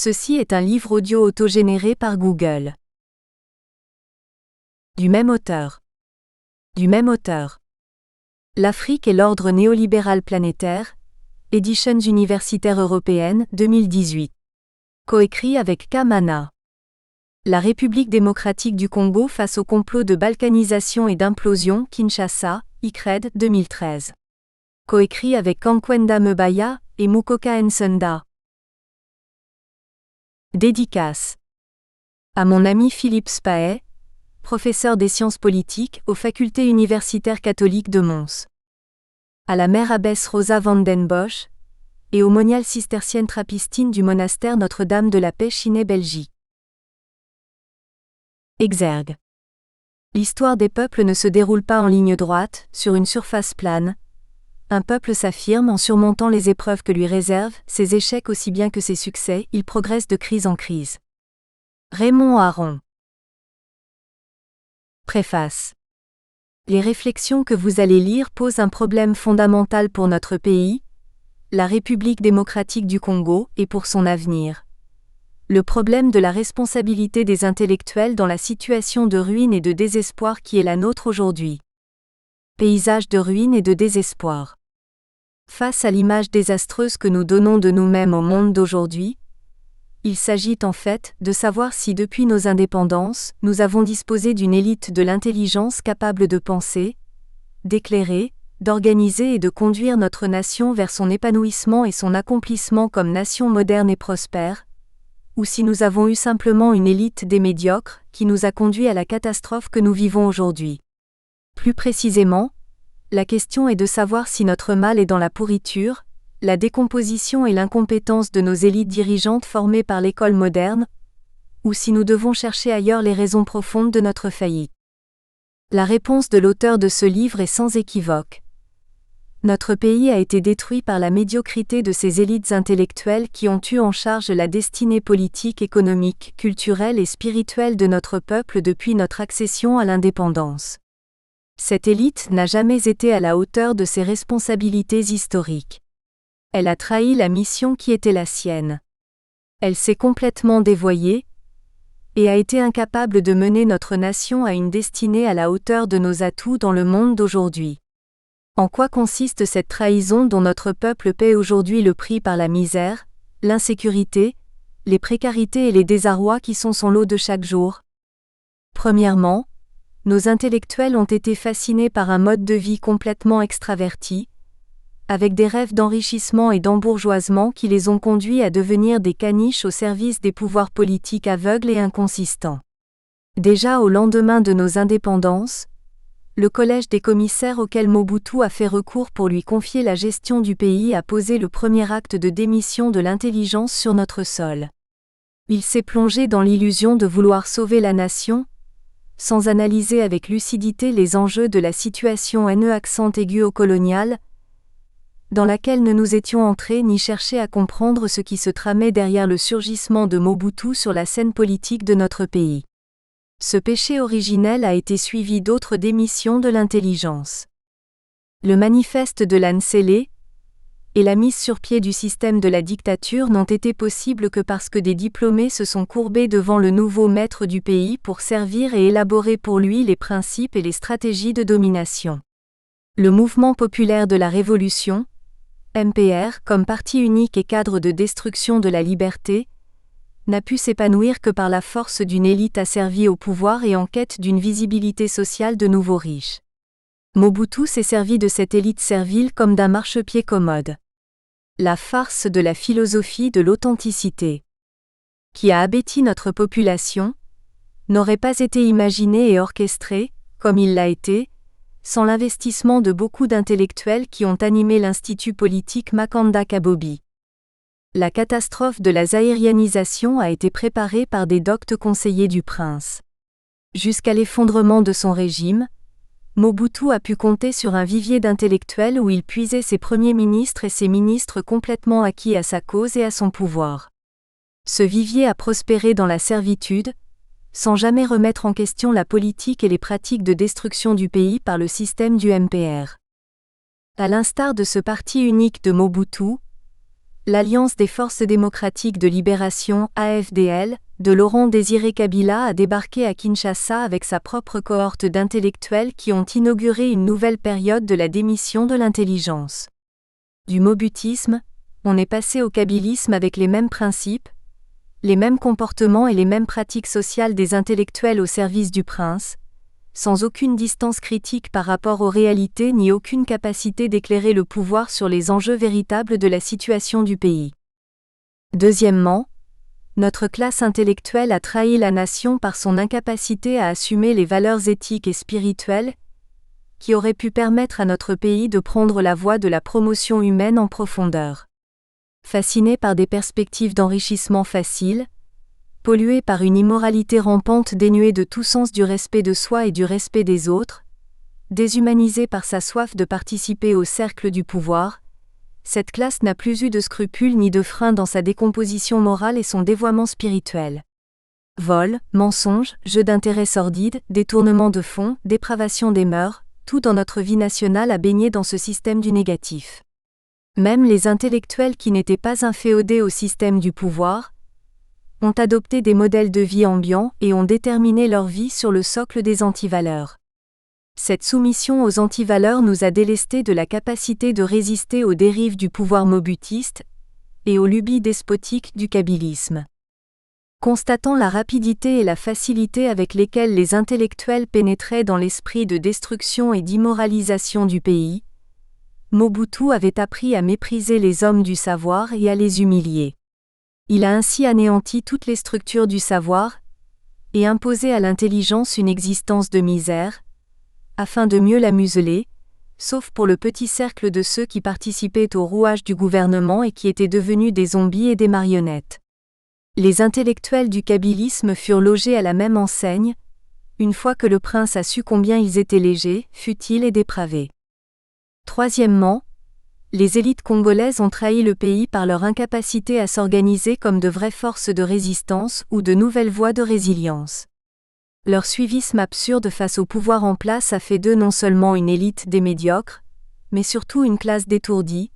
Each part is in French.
Ceci est un livre audio autogénéré par Google. Du même auteur. L'Afrique et l'ordre néolibéral planétaire, Éditions universitaires européennes, 2018. Coécrit avec Kamana. La République démocratique du Congo face au complot de balkanisation et d'implosion, Kinshasa, ICRED, 2013. Coécrit avec Kankwenda Mebaya et Mukoka Nsenda. Dédicace. À mon ami Philippe Spaet, professeur des sciences politiques aux facultés universitaires catholiques de Mons. À la mère abbesse Rosa van den Bosch, et aux moniales cisterciennes trappistines du monastère Notre-Dame de la Paix Chiné, Belgique. Exergue. L'histoire des peuples ne se déroule pas en ligne droite, sur une surface plane. Un peuple s'affirme en surmontant les épreuves que lui réservent, ses échecs aussi bien que ses succès, il progresse de crise en crise. Raymond Aron. Préface. Les réflexions que vous allez lire posent un problème fondamental pour notre pays, la République démocratique du Congo, et pour son avenir. Le problème de la responsabilité des intellectuels dans la situation de ruine et de désespoir qui est la nôtre aujourd'hui. Paysage de ruine et de désespoir. Face à l'image désastreuse que nous donnons de nous-mêmes au monde d'aujourd'hui, il s'agit en fait de savoir si depuis nos indépendances, nous avons disposé d'une élite de l'intelligence capable de penser, d'éclairer, d'organiser et de conduire notre nation vers son épanouissement et son accomplissement comme nation moderne et prospère, ou si nous avons eu simplement une élite des médiocres qui nous a conduit à la catastrophe que nous vivons aujourd'hui. Plus précisément, la question est de savoir si notre mal est dans la pourriture, la décomposition et l'incompétence de nos élites dirigeantes formées par l'école moderne, ou si nous devons chercher ailleurs les raisons profondes de notre faillite. La réponse de l'auteur de ce livre est sans équivoque. Notre pays a été détruit par la médiocrité de ces élites intellectuelles qui ont eu en charge la destinée politique, économique, culturelle et spirituelle de notre peuple depuis notre accession à l'indépendance. Cette élite n'a jamais été à la hauteur de ses responsabilités historiques. Elle a trahi la mission qui était la sienne. Elle s'est complètement dévoyée et a été incapable de mener notre nation à une destinée à la hauteur de nos atouts dans le monde d'aujourd'hui. En quoi consiste cette trahison dont notre peuple paie aujourd'hui le prix par la misère, l'insécurité, les précarités et les désarrois qui sont son lot de chaque jour? Premièrement, nos intellectuels ont été fascinés par un mode de vie complètement extraverti, avec des rêves d'enrichissement et d'embourgeoisement qui les ont conduits à devenir des caniches au service des pouvoirs politiques aveugles et inconsistants. Déjà au lendemain de nos indépendances, le collège des commissaires auquel Mobutu a fait recours pour lui confier la gestion du pays a posé le premier acte de démission de l'intelligence sur notre sol. Il s'est plongé dans l'illusion de vouloir sauver la nation, sans analyser avec lucidité les enjeux de la situation NE-coloniale, dans laquelle ne nous étions entrés ni cherché à comprendre ce qui se tramait derrière le surgissement de Mobutu sur la scène politique de notre pays. Ce péché originel a été suivi d'autres démissions de l'intelligence. Le manifeste de l'Ansele et la mise sur pied du système de la dictature n'ont été possibles que parce que des diplômés se sont courbés devant le nouveau maître du pays pour servir et élaborer pour lui les principes et les stratégies de domination. Le mouvement populaire de la Révolution, MPR, comme parti unique et cadre de destruction de la liberté, n'a pu s'épanouir que par la force d'une élite asservie au pouvoir et en quête d'une visibilité sociale de nouveaux riches. Mobutu s'est servi de cette élite servile comme d'un marchepied commode. La farce de la philosophie de l'authenticité, qui a abêti notre population, n'aurait pas été imaginée et orchestrée, comme il l'a été, sans l'investissement de beaucoup d'intellectuels qui ont animé l'institut politique Makanda Kabobi. La catastrophe de la zaïrianisation a été préparée par des doctes conseillers du prince. Jusqu'à l'effondrement de son régime, Mobutu a pu compter sur un vivier d'intellectuels où il puisait ses premiers ministres et ses ministres complètement acquis à sa cause et à son pouvoir. Ce vivier a prospéré dans la servitude, sans jamais remettre en question la politique et les pratiques de destruction du pays par le système du MPR. À l'instar de ce parti unique de Mobutu, L'Alliance des Forces démocratiques de libération, AFDL, de Laurent Désiré Kabila a débarqué à Kinshasa avec sa propre cohorte d'intellectuels qui ont inauguré une nouvelle période de la démission de l'intelligence. Du mobutisme, on est passé au kabylisme avec les mêmes principes, les mêmes comportements et les mêmes pratiques sociales des intellectuels au service du prince, sans aucune distance critique par rapport aux réalités ni aucune capacité d'éclairer le pouvoir sur les enjeux véritables de la situation du pays. Deuxièmement, notre classe intellectuelle a trahi la nation par son incapacité à assumer les valeurs éthiques et spirituelles qui auraient pu permettre à notre pays de prendre la voie de la promotion humaine en profondeur. Fascinés par des perspectives d'enrichissement faciles, pollués par une immoralité rampante dénuée de tout sens du respect de soi et du respect des autres, déshumanisés par sa soif de participer au cercle du pouvoir, cette classe n'a plus eu de scrupules ni de freins dans sa décomposition morale et son dévoiement spirituel. Vol, mensonges, jeux d'intérêts sordides, détournement de fonds, dépravation des mœurs, tout dans notre vie nationale a baigné dans ce système du négatif. Même les intellectuels qui n'étaient pas inféodés au système du pouvoir, ont adopté des modèles de vie ambiants et ont déterminé leur vie sur le socle des antivaleurs. Cette soumission aux antivaleurs nous a délestés de la capacité de résister aux dérives du pouvoir mobutiste et aux lubies despotiques du kabylisme. Constatant la rapidité et la facilité avec lesquelles les intellectuels pénétraient dans l'esprit de destruction et d'immoralisation du pays, Mobutu avait appris à mépriser les hommes du savoir et à les humilier. Il a ainsi anéanti toutes les structures du savoir et imposé à l'intelligence une existence de misère, afin de mieux la museler, sauf pour le petit cercle de ceux qui participaient au rouage du gouvernement et qui étaient devenus des zombies et des marionnettes. Les intellectuels du kabylisme furent logés à la même enseigne, une fois que le prince a su combien ils étaient légers, futiles et dépravés. Troisièmement, les élites congolaises ont trahi le pays par leur incapacité à s'organiser comme de vraies forces de résistance ou de nouvelles voies de résilience. Leur suivisme absurde face au pouvoir en place a fait d'eux non seulement une élite des médiocres, mais surtout une classe d'étourdis,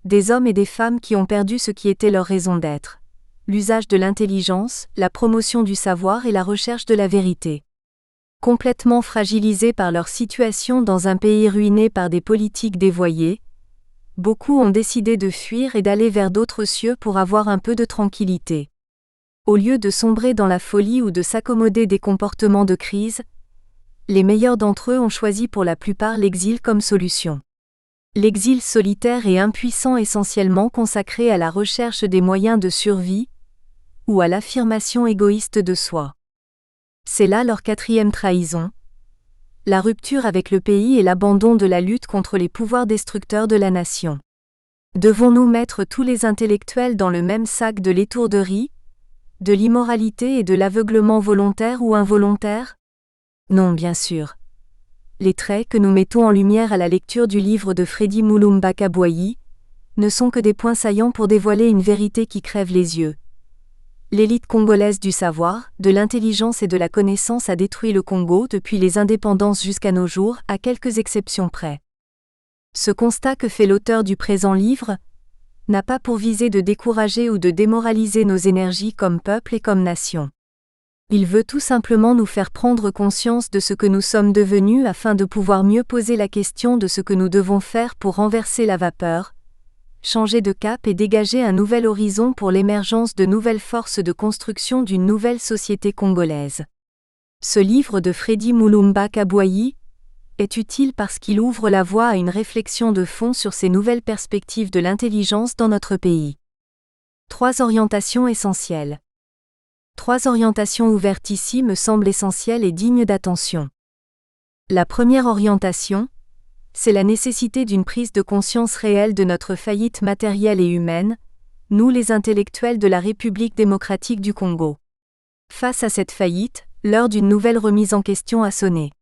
des hommes et des femmes qui ont perdu ce qui était leur raison d'être, l'usage de l'intelligence, la promotion du savoir et la recherche de la vérité. Complètement fragilisés par leur situation dans un pays ruiné par des politiques dévoyées, beaucoup ont décidé de fuir et d'aller vers d'autres cieux pour avoir un peu de tranquillité. Au lieu de sombrer dans la folie ou de s'accommoder des comportements de crise, les meilleurs d'entre eux ont choisi pour la plupart l'exil comme solution. L'exil solitaire et impuissant essentiellement consacré à la recherche des moyens de survie ou à l'affirmation égoïste de soi. C'est là leur quatrième trahison, la rupture avec le pays et l'abandon de la lutte contre les pouvoirs destructeurs de la nation. Devons-nous mettre tous les intellectuels dans le même sac de l'étourderie, de l'immoralité et de l'aveuglement volontaire ou involontaire ? Non, bien sûr. Les traits que nous mettons en lumière à la lecture du livre de Freddy Mulumba Kabouayi ne sont que des points saillants pour dévoiler une vérité qui crève les yeux. L'élite congolaise du savoir, de l'intelligence et de la connaissance a détruit le Congo depuis les indépendances jusqu'à nos jours, à quelques exceptions près. Ce constat que fait l'auteur du présent livre n'a pas pour visée de décourager ou de démoraliser nos énergies comme peuple et comme nation. Il veut tout simplement nous faire prendre conscience de ce que nous sommes devenus afin de pouvoir mieux poser la question de ce que nous devons faire pour renverser la vapeur, changer de cap et dégager un nouvel horizon pour l'émergence de nouvelles forces de construction d'une nouvelle société congolaise. Ce livre de Freddy Mulumba Kabouayi est utile parce qu'il ouvre la voie à une réflexion de fond sur ces nouvelles perspectives de l'intelligence dans notre pays. 3 orientations essentielles. 3 orientations ouvertes ici me semblent essentielles et dignes d'attention. La première orientation, c'est la nécessité d'une prise de conscience réelle de notre faillite matérielle et humaine, nous les intellectuels de la République démocratique du Congo. Face à cette faillite, l'heure d'une nouvelle remise en question a sonné.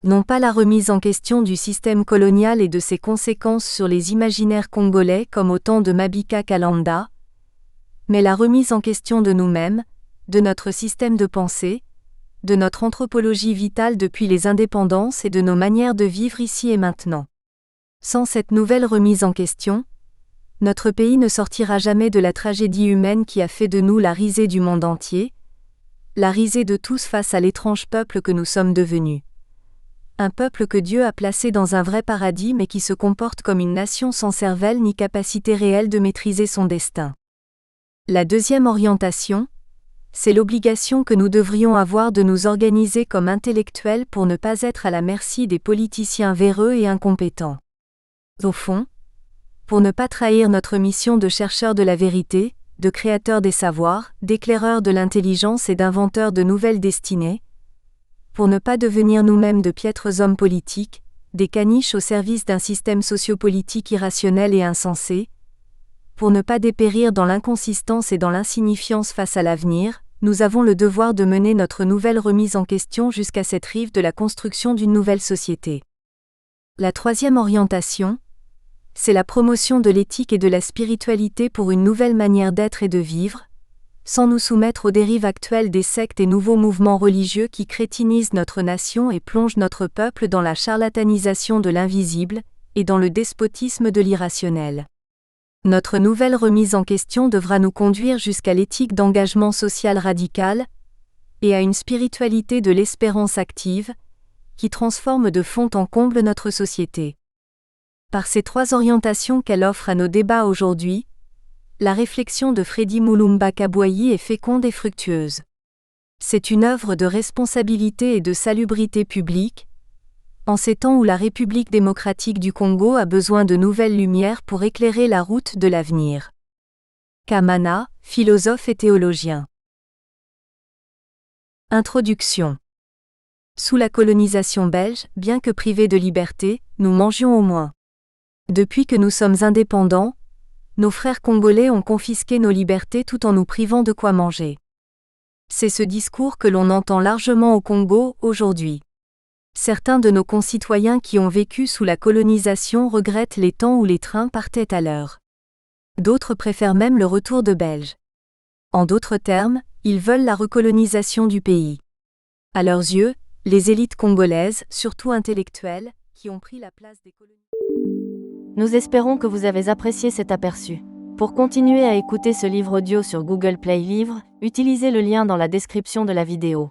Non pas la remise en question du système colonial et de ses conséquences sur les imaginaires congolais comme au temps de Mabika Kalanda, mais la remise en question de nous-mêmes, de notre système de pensée, de notre anthropologie vitale depuis les indépendances et de nos manières de vivre ici et maintenant. Sans cette nouvelle remise en question, Notre pays ne sortira jamais de la tragédie humaine qui a fait de nous la risée du monde entier, la risée de tous face à l'étrange peuple que nous sommes devenus. Un peuple que Dieu a placé dans un vrai paradis mais qui se comporte comme une nation sans cervelle ni capacité réelle de maîtriser son destin. La deuxième orientation, c'est l'obligation que nous devrions avoir de nous organiser comme intellectuels pour ne pas être à la merci des politiciens véreux et incompétents. Au fond, pour ne pas trahir notre mission de chercheurs de la vérité, de créateurs des savoirs, d'éclaireurs de l'intelligence et d'inventeurs de nouvelles destinées, pour ne pas devenir nous-mêmes de piètres hommes politiques, des caniches au service d'un système sociopolitique irrationnel et insensé, pour ne pas dépérir dans l'inconsistance et dans l'insignifiance face à l'avenir, nous avons le devoir de mener notre nouvelle remise en question jusqu'à cette rive de la construction d'une nouvelle société. La troisième orientation, c'est la promotion de l'éthique et de la spiritualité pour une nouvelle manière d'être et de vivre, sans nous soumettre aux dérives actuelles des sectes et nouveaux mouvements religieux qui crétinisent notre nation et plongent notre peuple dans la charlatanisation de l'invisible et dans le despotisme de l'irrationnel. Notre nouvelle remise en question devra nous conduire jusqu'à l'éthique d'engagement social radical et à une spiritualité de l'espérance active, qui transforme de fond en comble notre société. Par ces trois orientations qu'elle offre à nos débats aujourd'hui, la réflexion de Freddy Mulumba Kabwayi est féconde et fructueuse. C'est une œuvre de responsabilité et de salubrité publique, en ces temps où la République démocratique du Congo a besoin de nouvelles lumières pour éclairer la route de l'avenir. Kamana, philosophe et théologien. Introduction. Sous la colonisation belge, bien que privés de liberté, nous mangions au moins. Depuis que nous sommes indépendants, nos frères congolais ont confisqué nos libertés tout en nous privant de quoi manger. C'est ce discours que l'on entend largement au Congo aujourd'hui. Certains de nos concitoyens qui ont vécu sous la colonisation regrettent les temps où les trains partaient à l'heure. D'autres préfèrent même le retour de Belges. En d'autres termes, ils veulent la recolonisation du pays. À leurs yeux, les élites congolaises, surtout intellectuelles, qui ont pris la place des colonies. Nous espérons que vous avez apprécié cet aperçu. Pour continuer à écouter ce livre audio sur Google Play Livres, utilisez le lien dans la description de la vidéo.